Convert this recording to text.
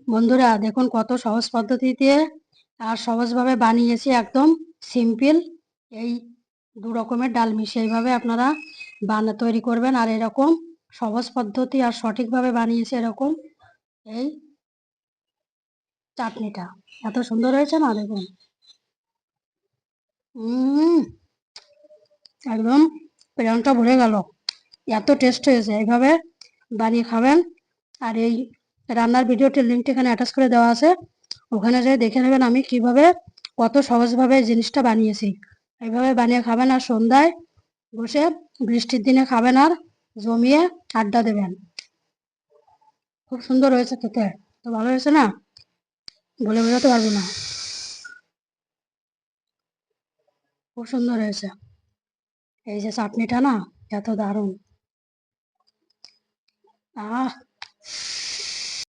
বন্ধুরা দেখুন কত সহজ পদ্ধতিতে আর সহজভাবে বানিয়েছি, একদম সিম্পল। এই দু রকমের ডাল মিশিয়ে এইভাবে আপনারা তৈরি করবেন, আর এরকম সহজ পদ্ধতি আর সঠিকভাবে বানিয়েছি এরকম এই চাটনিটা। এত সুন্দর হয়েছে না, দেখুন। উম একদম প্রাণটা ভরে গেল, এত টেস্ট হয়েছে। এইভাবে বানিয়ে খাবেন। আর এই রান্নার ভিডিওটির লিঙ্কটি এখানে অ্যাটাচ করে দেওয়া আছে, ওখানে যেয়ে দেখে নেবেন আমি কিভাবে কত সহজভাবে এই জিনিসটা বানিয়েছি। এইভাবে বানিয়ে খাবেন আর সন্ধ্যায় বসে বৃষ্টির দিনে খাবেন আর জমিয়ে আড্ডা দেবেন। খুব সুন্দর হয়েছে খেতে, তো ভালো হয়েছে না, বলে বোঝাতে পারবো না, খুব সুন্দর হয়েছে। এই যে চাটনিটা না, এত দারুণ। আহ